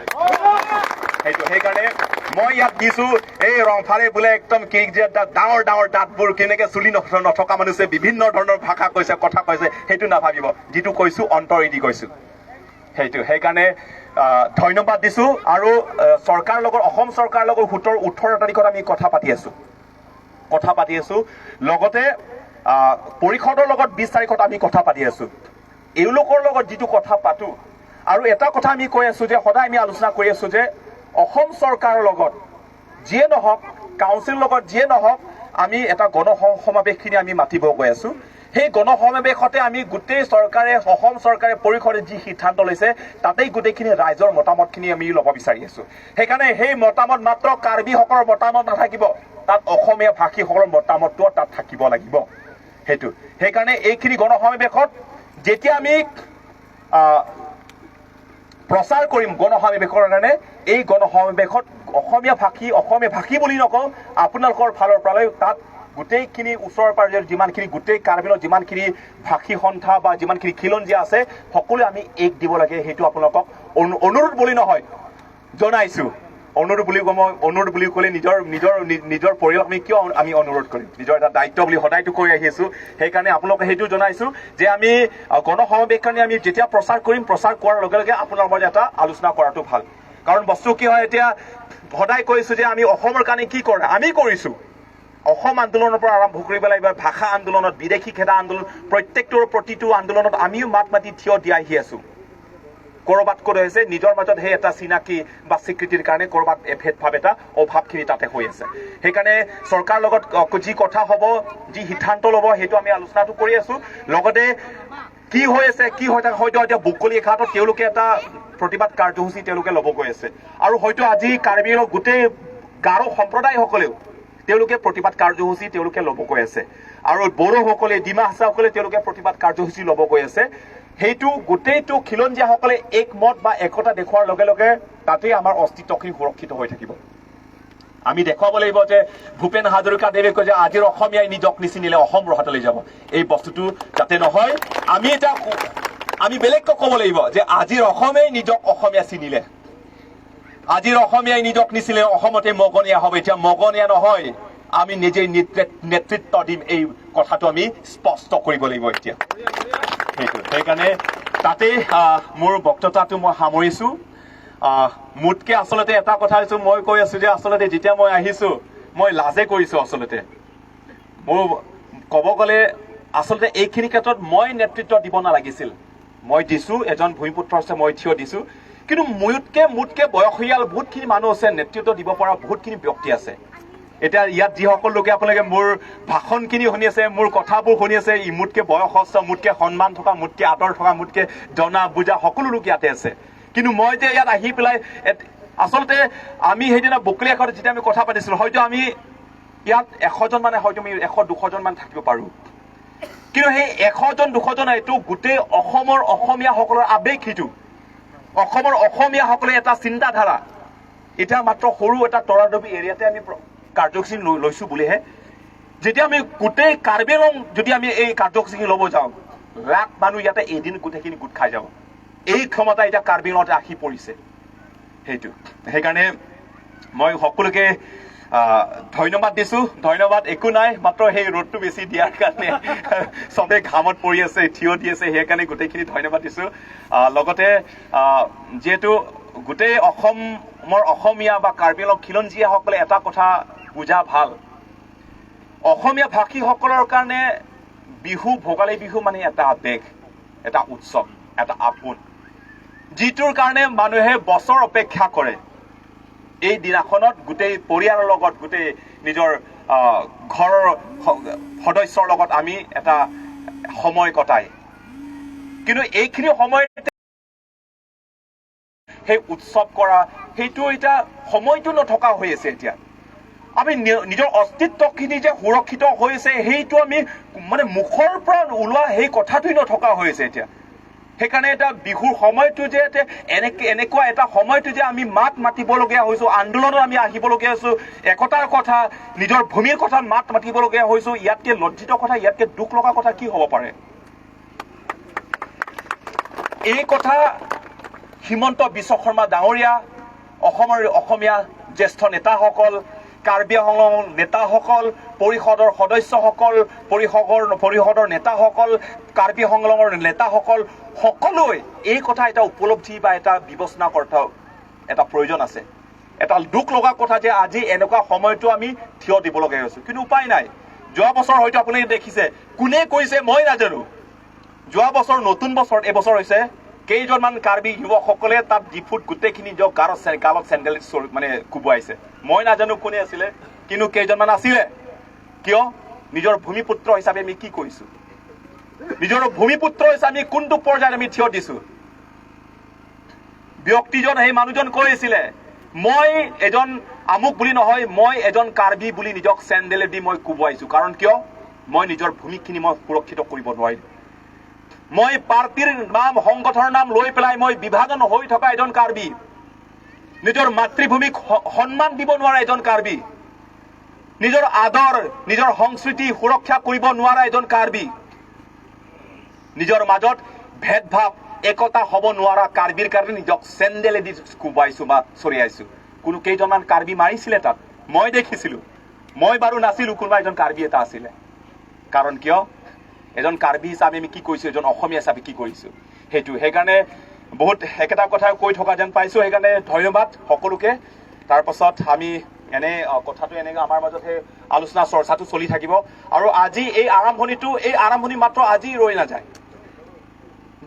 সেইকাৰণে মই ইয়াত দিছোঁ এই ৰংফালে বোলে একদম কি যে ডাঙৰ দাঁতবোৰ কেনেকৈ চুলি নথকা মানুহে বিভিন্ন ধৰণৰ ভাষা কৈছে কথা কৈছে সেইটো নাভাবিব যিটো কৈছোঁ অন্তৰেদি কৈছোঁ সেইকাৰণে ধন্যবাদ দিছোঁ আৰু চৰকাৰৰ লগত অসম চৰকাৰৰ লগত 17-18 তাৰিখত আমি কথা পাতি আছোঁ লগতে পৰিষদৰ লগত 20 তাৰিখত আমি কথা পাতি আছো এওঁলোকৰ লগত যিটো কথা পাতো আৰু এটা কথা আমি কৈ আছো যে সদায় আমি আলোচনা কৰি আছো যে অসম চৰকাৰৰ লগত যিয়ে নহওক কাউন্সিলৰ লগত যিয়ে নহওক আমি এটা গণসমাৱেশখিনি আমি মাতিব গৈ আছো সেই গণসমাৱেশতে আমি গোটেই চৰকাৰে অসম চৰকাৰে পৰিষদে যি সিদ্ধান্ত লৈছে তাতেই গোটেইখিনি ৰাইজৰ মতামতখিনি আমি ল'ব বিচাৰি আছো সেইকাৰণে সেই মতামত মাত্ৰ কাৰ্বিসকলৰ মতামত নাথাকিব তাত অসমীয়া ভাষীসকলৰ মতামতটো তাত থাকিব লাগিব সেইটো সেইকাৰণে এইখিনি গণসমাৱেশত যেতিয়া আমি প্ৰচাৰ কৰিম গণসমাৱেশৰ কাৰণে এই গণসমাৱেশত অসমীয়া ভাষী বুলি নকওঁ আপোনালোকৰ ফালৰ পৰাই তাত গোটেইখিনি ওচৰৰ পাজৰৰ যিমানখিনি গোটেই কাৰ্বিলৰ যিমানখিনি ভাষী সন্থা বা যিমানখিনি খিলঞ্জীয়া আছে সকলোৱে আমি এক দিব লাগে সেইটো আপোনালোকক অনুৰোধ বুলি নহয় জনাইছো অনুৰোধ বুলি ক'লে নিজৰ পৰিয়ালক আমি কিয় আমি অনুৰোধ কৰিম নিজৰ এটা দায়িত্ব বুলি সদায়তো কৈ আহি আছো সেইকাৰণে আপোনালোকে সেইটো জনাইছো যে আমি গণসমাৱেশ কাৰণে আমি যেতিয়া প্ৰচাৰ কৰিম প্ৰচাৰ কৰাৰ লগে লগে আপোনালোকৰ মাজত এটা আলোচনা কৰাটো ভাল কাৰণ বস্তু কি হয় এতিয়া সদায় কৈছো যে আমি অসমৰ কাৰণে কি কৰা আমি কৰিছো অসম আন্দোলনৰ পৰা আৰম্ভ কৰিব লাগিব ভাষা আন্দোলনত বিদেশী খেদা আন্দোলন প্ৰত্যেকটোৰ প্ৰতিটো আন্দোলনত আমিও মাত মাতি থিয় দি আহি আছো কৰবাত ক'ত হৈছে নিজৰ মাজত সেই এটা চিনাকি বা স্বীকৃতিৰ কাৰণে কৰবাত ভেদভাৱ এটা অভাৱখিনি তাতে হৈ আছে সেইকাৰণে চৰকাৰৰ লগত যি কথা হ'ব যি সিদ্ধান্ত ল'ব সেইটো আমি আলোচনাটো কৰি আছো লগতে কি হৈ আছে কি হৈ থাকে হয়তো এতিয়া বুকলি ঘাটত তেওঁলোকে এটা প্ৰতিবাদ কাৰ্যসূচী তেওঁলোকে ল'ব গৈ আছে আৰু হয়তো আজি কাৰ্বিলৰ গোটেই গাৰো সম্প্ৰদায়সকলেও তেওঁলোকে প্ৰতিবাদ কাৰ্যসূচী তেওঁলোকে ল'ব গৈ আছে আৰু বড়োসকলে ডিমা হাছাসকলে তেওঁলোকে প্ৰতিবাদ কাৰ্যসূচী ল'ব গৈ আছে সেইটো গোটেইটো খিলঞ্জীয়াসকলে একমত বা একতা দেখুৱাৰ লগে লগে তাতেই আমাৰ অস্তিত্বখিনি সুৰক্ষিত হৈ থাকিব আমি দেখুৱাব লাগিব যে ভূপেন হাজৰিকাদেৱে কয় যে আজিৰ অসমীয়াই নিজক নিচিনিলে অসম ৰহাতলৈ যাব এই বস্তুটো যাতে নহয় আমি বেলেগকৈ ক'ব লাগিব যে আজিৰ অসমেই নিজক অসমীয়া চিনিলে আজিৰ অসমীয়াই নিজক নিচিনিলে অসমতে মগনীয়া হ'ব এতিয়া মগনীয়া নহয় আমি নিজেই নেতৃত্ব দিম এই কথাটো আমি স্পষ্ট কৰিব লাগিব এতিয়া সেইকাৰণে তাতে মোৰ বক্তৃতাটো মই সামৰিছো মোতকে আচলতে এটা কথা হৈছে মই কৈ আছো যে আচলতে যেতিয়া মই আহিছো মই লাজে কৰিছো আচলতে মোৰ ক'ব গ'লে আচলতে এইখিনি ক্ষেত্ৰত মই নেতৃত্ব দিব নালাগিছিল মই দিছো এজন ভূমিপুত্ৰ আছে মই থিয় দিছো কিন্তু মোতকে বয়সীয়াল বহুতখিনি মানুহ আছে নেতৃত্ব দিব পৰা বহুতখিনি ব্যক্তি আছে এতিয়া ইয়াত যিসকল লোকে আপোনালোকে মোৰ ভাষণখিনি শুনি আছে মোৰ কথাবোৰ শুনি আছে মোতকে বয়সস্থ মোতকে সন্মান থকা মোতকে আদৰ থকা মোতকে জনা বুজা সকলো লোক ইয়াতে আছে কিন্তু মই যে ইয়াত আহি পেলাই আচলতে আমি সেইদিনা বকলীয়া ঘৰত যেতিয়া আমি কথা পাতিছিলো হয়তো আমি ইয়াত 100 জন মানে হয়তো আমি 100-200 জন মান থাকিব পাৰো কিন্তু সেই 100-200 জন এইটো গোটেই অসমৰ অসমীয়াসকলৰ আৱেগ সেইটো অসমৰ অসমীয়াসকলে এটা চিন্তাধাৰা এতিয়া মাত্ৰ সৰু এটা তৰাদবী এৰিয়াতে আমি কাৰ্যসূচী লৈছো বুলিহে যেতিয়া আমি গোটেই কাৰ্বি আংলং যদি আমি এই কাৰ্যসূচী ল'ব যাওঁ লাখ মানুহ ইয়াতে এদিন গোটেইখিনি গোট খাই যাব এই ক্ষমতা এতিয়া কাৰ্বি আংলঙতে আহি পৰিছে সেইটো সেইকাৰণে মই সকলোকে ধন্যবাদ দিছো ধন্যবাদ একো নাই মাত্ৰ সেই ৰ'দটো বেছি দিয়াৰ কাৰণে চবে ঘামত পৰি আছে থিয় দি আছে সেইকাৰণে গোটেইখিনি ধন্যবাদ দিছো লগতে যিহেতু গোটেই অসমৰ অসমীয়া বা কাৰ্বি আংলং খিলঞ্জীয়াসকলে এটা কথা বুজা ভাল অসমীয়া ভাষীসকলৰ কাৰণে বিহু ভোগালী বিহু মানে এটা আৱেগ এটা উৎসৱ এটা আপোন যিটোৰ কাৰণে মানুহে বছৰ অপেক্ষা কৰে এই দিনাখনত গোটেই পৰিয়ালৰ লগত গোটেই নিজৰ ঘৰৰ সদস্যৰ লগত আমি এটা সময় কটাই কিন্তু এইখিনি সময়তে সেই উৎসৱ কৰা সেইটো এতিয়া সময়টো নথকা হৈ আছে এতিয়া আমি নিজৰ অস্তিত্বখিনি যে সুৰক্ষিত হৈছে সেইটো আমি মানে মুখৰ পৰা ওলোৱা সেই কথাটোই নথকা হৈ আছে এতিয়া সেইকাৰণে এটা বিহুৰ সময়টো যে এনেকুৱা এটা সময়টো যে আমি মাত মাতিবলগীয়া হৈছো আন্দোলনত আমি আহিবলগীয়া হৈছো একতাৰ কথা নিজৰ ভূমিৰ কথা মাত মাতিবলগীয়া হৈছো ইয়াতকে লজ্জিত কথা ইয়াতকে দুখ লগা কথা কি হ'ব পাৰে এই কথা হিমন্ত বিশ্ব শৰ্মা ডাঙৰীয়া অসমৰ অসমীয়া জ্যেষ্ঠ নেতাসকল কাৰ্বি আংলং নেতাসকল পৰিষদৰ সদস্যসকল পৰিষদৰ নেতাসকল কাৰ্বি আংলঙৰ নেতাসকল সকলোৱে এই কথা এটা উপলব্ধি বা এটা বিবেচনা কৰাৰ এটা প্ৰয়োজন আছে এটা দুখ লগা কথা যে আজি এনেকুৱা সময়টো আমি থিয় দিবলগীয়া হৈছো কিন্তু উপায় নাই যোৱা বছৰ হয়তো আপুনি দেখিছে কোনে কৈছে মই নাজানো যোৱা বছৰ নতুন বছৰত এবছৰ হৈছে কেইজনমান কাৰ্বি যুৱকসকলে তাত ডিফুত গোটেইখিনি নিজৰ গালত চেণ্ডেল মানে কোবোৱাইছে মই নাজানো কোনে আছিলে কিন্তু কেইজনমান আছিলে কিয় নিজৰ ভূমিপুত্ৰ হিচাপে আমি কি কৰিছো নিজৰ ভূমিপুত্ৰ হিচাপে আমি কোনটো পৰ্যায়ত আমি থিয় দিছো ব্যক্তিজন সেই মানুহজন কৈছিলে মই এজন আমুক বুলি নহয় মই এজন কাৰ্বি বুলি নিজক চেণ্ডেল দি মই কোবোৱাইছো কাৰণ কিয় মই নিজৰ ভূমিখিনি মই সুৰক্ষিত কৰিব নোৱাৰিম মই পাৰ্টিৰ নাম সংগঠনৰ নাম লৈ পেলাই মই বিভাজন হৈ থকা এজন কাৰ্বি নিজৰ মাতৃভূমিক সন্মান দিব নোৱাৰা এজন কাৰ্বি নিজৰ আদৰ নিজৰ সংস্কৃতি সুৰক্ষা কৰিব নোৱাৰা এজন কাৰ্বি নিজৰ মাজত ভেদভাৱ একতা হ'ব নোৱাৰা কাৰ্বিৰ কাৰণে নিজক চেণ্ডেলেদি কোবাইছো বা চৰিয়াইছো কোনো কেইজনমান কাৰ্বি মাৰিছিলে তাত মই দেখিছিলো মই বাৰু নাছিলো কোনোবা এজন কাৰ্বি এটা আছিলে কাৰণ কিয় এজন কাৰ্বি হিচাপে আমি কি কৰিছো এজন অসমীয়া হিচাপে কি কৰিছো সেইকাৰণে বহুত একেটা কথা কৈ থকা যেন পাইছো সেইকাৰণে ধন্যবাদ সকলোকে তাৰপাছত আমি এনে কথাটো এনেকৈ আমাৰ মাজত সেই আলোচনা চৰ্চাটো চলি থাকিব আৰু আজি এই আৰম্ভণি মাত্ৰ আজি ৰৈ নাযায়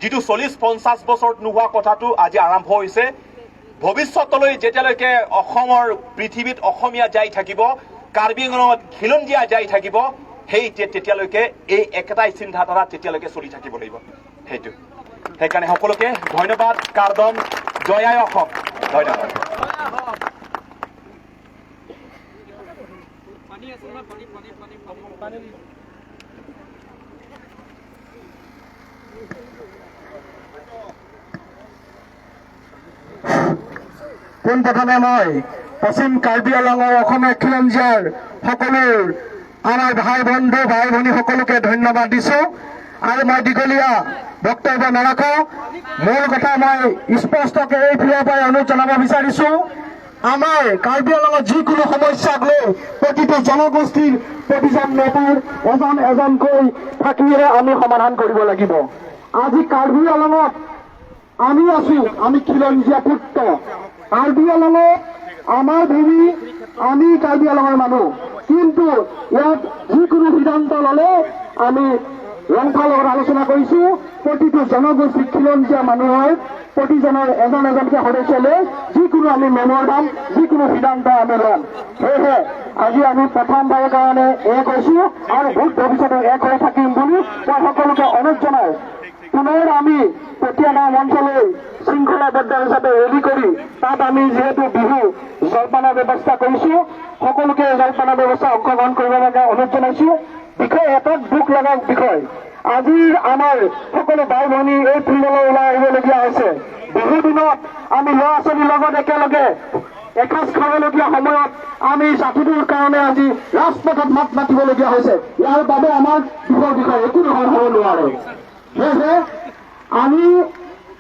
যিটো 40-50 বছৰত নোহোৱা কথাটো আজি আৰম্ভ হৈছে ভৱিষ্যতলৈ যেতিয়ালৈকে অসমৰ পৃথিৱীত অসমীয়া যাই থাকিব কাৰ্বি আংলঙত খিলঞ্জীয়া যাই থাকিব তেতিয়ালৈকে এই একেটাই চিন্তাধাৰা তেতিয়ালৈকে চলি থাকিব লাগিব সেইকাৰণে সকলোকে ধন্যবাদ কাৰ্দম জয়াই অসম ধন্যবাদ পোনপ্ৰথমে মই পশ্চিম কাৰ্বি আংলঙৰ অসমীয়া খিলঞ্জীয়াৰ সকলো আমাৰ ভাই বন্ধু ভাই ভনী সকলোকে ধন্যবাদ দিছো আৰু মই দীঘলীয়া বক্তব্য নাৰাখো মূল কথা মই স্পষ্টকৈ এই ফালৰ পৰাই অনুৰোধ জনাব বিচাৰিছো আমাৰ কাৰ্বি আংলঙত যিকোনো সমস্যাক লৈ প্ৰতিটো জনগোষ্ঠীৰ প্ৰতিজন নেতাৰ এজনকৈ থাকিলে আমি সমাধান কৰিব লাগিব আজি কাৰ্বি আংলঙত আমি আছো আমি খিলঞ্জীয়া পুত্ৰ কাৰ্বি আংলঙত আমাৰ ভূমি আমি কাৰ্বি আংলঙৰ মানুহ কিন্তু ইয়াত যিকোনো সিদ্ধান্ত ললে আমি ৰংফাৰ লগত আলোচনা কৰিছো প্ৰতিটো জনগোষ্ঠী খিলঞ্জীয়া মানুহৰ প্ৰতিজনৰ এজনকৈ সদস্য লৈ যিকোনো আমি মেমৰেণ্ডাম যিকোনো সিদ্ধান্ত আমি ল'ম সেয়েহে আজি আমি প্ৰথমবাৰৰ কাৰণে এক হৈছো আৰু ভৱিষ্যতে এক হৈ থাকিম বুলি মই সকলোকে অনুৰোধ জনাই পুনৰ আমি পতিয়াগাঁও মঞ্চলৈ শৃংখলাবদ্ধ হিচাপে ৰেলী কৰি তাত আমি যিহেতু বিহু জলপানৰ ব্যৱস্থা কৰিছো সকলোকে জলপানৰ ব্যৱস্থা অংশগ্ৰহণ কৰিবৰ বাবে অনুৰোধ জনাইছো বিষয় এটাত দুখ লগা বিষয় আজি আমাৰ সকলো ভাই ভনী এই ফিল্ডলৈ ওলাই আহিবলগীয়া হৈছে বিহু দিনত আমি ল'ৰা ছোৱালীৰ লগত একেলগে এসাঁজ খাবলগীয়া সময়ত আমি জাতিটোৰ কাৰণে আজি ৰাজপথত মাত মাতিবলগীয়া হৈছে ইয়াৰ বাবে আমাৰ দুখৰ বিষয় একো নহয় হ'ব নোৱাৰে সেয়েহে আমি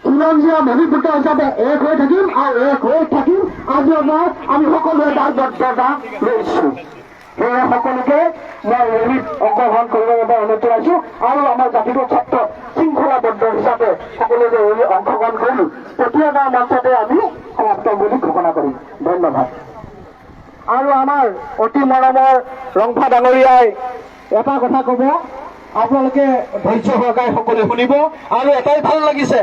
খিলঞ্জীয়া ভূমিপুত্ৰ হিচাপে এক হৈ থাকিম আৰু এক হৈ থাকিম আজিৰ পৰা আমি সকলোৱে দায়বদ্ধতা লৈছো সেয়ে সকলোকে মই ৰেলীত অংশগ্ৰহণ কৰিবৰ বাবে অনুৰোধ জনাইছো আৰু আমাৰ জাতিটোৰ ক্ষেত্ৰত শৃংখলাবদ্ধ হিচাপে সকলোৱে যে ৰেলী অংশগ্ৰহণ কৰিলো পতিয়াগাঁও মঞ্চতে আমি সমাপ্ত বুলি ঘোষণা কৰিম ধন্যবাদ আৰু আমাৰ অতি মৰমৰ ৰংফা ডাঙৰীয়াই এটা কথা ক'ব আপোনালোকে ধৈৰ্য সহকাৰে সকলোৱে শুনিব আৰু এটাই ভাল লাগিছে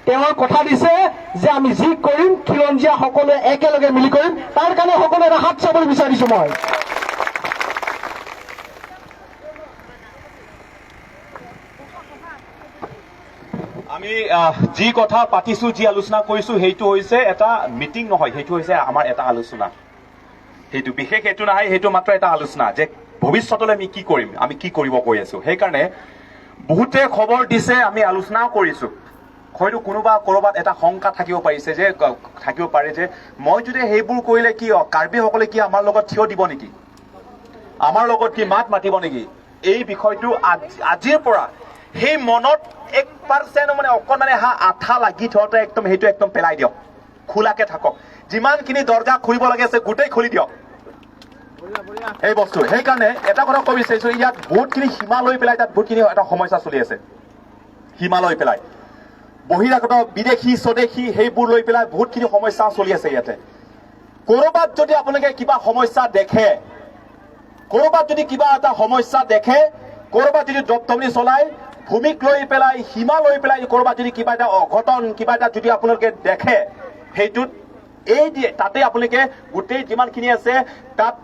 তেওঁ কথা দিছে যে আমি যি কৰিম খিলঞ্জীয়া সকলোৱে একেলগে মিলি কৰিম তাৰ কাৰণে সকলোৱে এটা হাত চাবলৈ বিচাৰিছো মই আমি যি কথা পাতিছো যি আলোচনা কৰিছো সেইটো হৈছে এটা মিটিং নহয় সেইটো হৈছে আমাৰ এটা আলোচনা সেইটো বিশেষ এইটো নহয় সেইটো মাত্ৰ এটা আলোচনা যে ভৱিষ্যতলৈ আমি কি কৰিম আমি কি কৰিব কৈ আছো সেইকাৰণে বহুতে খবৰ দিছে আমি আলোচনাও কৰিছো হয়তো কোনোবা ক'ৰবাত এটা শংকা থাকিব পাৰে যে মই যদি সেইবোৰ কৰিলে কি কাৰ্বিসকলে কি আমাৰ লগত থিয় দিব নেকি আমাৰ লগত কি মাত মাতিব নেকি এই বিষয়টো আজিৰ পৰা সেই মনত 1% মানে অকণমানে আঠা লাগি থওঁতে সেইটো একদম পেলাই দিয়ক খোলাকে থাকক যিমানখিনি দৰ্জা খুলিব লাগে আছে গোটেই খুলি দিয়ক এই বস্তু সেইকাৰণে এটা কথা ক'ব বিচাৰিছো ইয়াত বহুতখিনি সীমা লৈ পেলাই তাত বহুতখিনি এটা সমস্যা চলি আছে সীমা লৈ পেলাই বহিৰাগত বিদেশী স্বদেশী সেইবোৰ লৈ পেলাই বহুতখিনি সমস্যা চলি আছে ইয়াতে ক'ৰবাত যদি আপোনালোকে কিবা সমস্যা দেখে ক'ৰবাত যদি কিবা এটা সমস্যা দেখে, ক'ৰবাত যদি দপ্তমনি চলাই, ভূমিক লৈ পেলাই, সীমা লৈ পেলাই ক'ৰবাত যদি কিবা এটা অঘটন, কিবা এটা যদি আপোনালোকে দেখে, সেইটোত তাতে আপোনালোকে গোটেই যিমানখিনি আছে তাত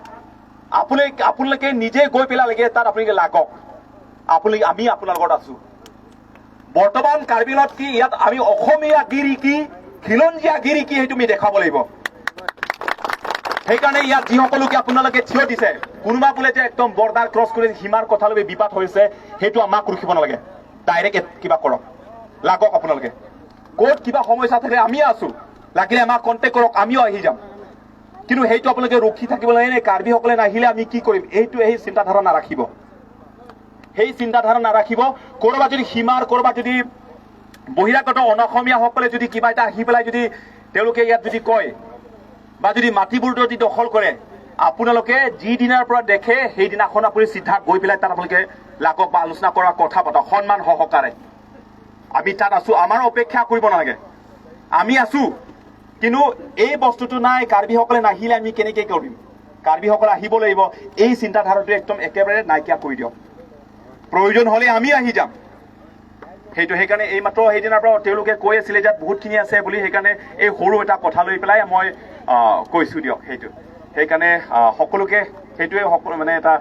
আপোনালোকে নিজে গৈ পেলাই লাগে তাত আপোনালোকে লাগক। আমি আপোনাৰ লগত আছো। বৰ্তমান কাৰ্বি আংলঙত কি ইয়াত আমি অসমীয়া গিৰি কি, খিলঞ্জীয়া গিৰি কি, সেইটো আমি দেখাব লাগিব। সেইকাৰণে ইয়াত যিসকলকে আপোনালোকে থিয় দিছে, কোনোবা বোলে যে একদম বৰ্ডাৰ ক্ৰছ কৰি সীমাৰ কথালৈ বিবাদ হৈছে, সেইটো আমাক ৰখিব নালাগে, ডাইৰেক্ট কিবা কৰক, লাগক আপোনালোকে। ক'ত কিবা সমস্যা থাকে আমি আছো, লাগিলে আমাক কণ্টেক্ট কৰক, আমিও আহি যাম। কিন্তু সেইটো আপোনালোকে ৰখি থাকিব লাগে, কাৰ্বিসকলে নাহিলে আমি কি কৰিম, সেই চিন্তাধাৰা নাৰাখিব। সেই চিন্তাধাৰা নাৰাখিব। ক'ৰবাত যদি সীমাৰ ক'ৰবাত যদি বহিৰাগত অসমীয়াসকলে যদি কিবা এটা আহি পেলাই যদি তেওঁলোকে ইয়াত যদি কয় বা যদি মাটিবোৰ যদি দখল কৰে, আপোনালোকে যিদিনাৰ পৰা দেখে সেইদিনাখন আপুনি চিধা গৈ পেলাই তাত আপোনালোকে লাগক বা আলোচনা কৰা, কথা পাতক সন্মান সহকাৰে। আমি তাত আছো, আমাৰ অপেক্ষা কৰিব নালাগে, আমি আছো। কিন্তু এই বস্তুটো নাই, কাৰ্বিসকলে নাহিলে আমি কেনেকৈ কৰিম, কাৰ্বিসকলে আহিব লাগিব, এই চিন্তাধাৰাটো একদম একেবাৰে নাইকিয়া কৰি দিয়ক। প্ৰয়োজন হ'লে আমি আহি যাম। সেইকাৰণে এই মাত্ৰ সেইদিনাৰ পৰা তেওঁলোকে কৈ আছিলে যে বহুতখিনি আছে বুলি, সেইকাৰণে এই সৰু এটা কথা লৈ পেলাই মই কৈছো দিয়ক। সেইকাৰণে সকলোকে সেইটোৱে মানে এটা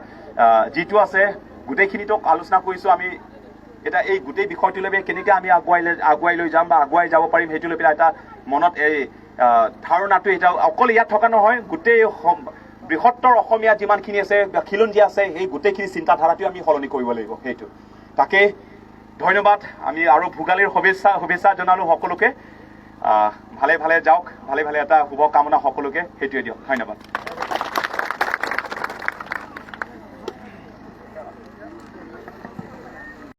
যিটো আছে গোটেইখিনিতো আলোচনা কৰিছো আমি। এটা এই গোটেই বিষয়টো লৈ কেনেকৈ আমি আগুৱাই লৈ যাম বা আগুৱাই যাব পাৰিম, সেইটো লৈ পেলাই এটা মনত এই ধাৰণাটো এটা অকল ইয়াত থকা নহয়, গোটেই বৃহত্তৰ অসমীয়া যিমানখিনি আছে বা খিলঞ্জীয়া আছে, সেই গোটেইখিনি চিন্তাধাৰাটোৱে আমি সলনি কৰিব লাগিব। সেইটো তাকে ধন্যবাদ। আমি আৰু ভোগালীৰ শুভেচ্ছা জনালো সকলোকে। ভালে ভালে যাওক, ভালে ভালে এটা শুভকামনা সকলোকে, সেইটোৱে দিয়ক। ধন্যবাদ।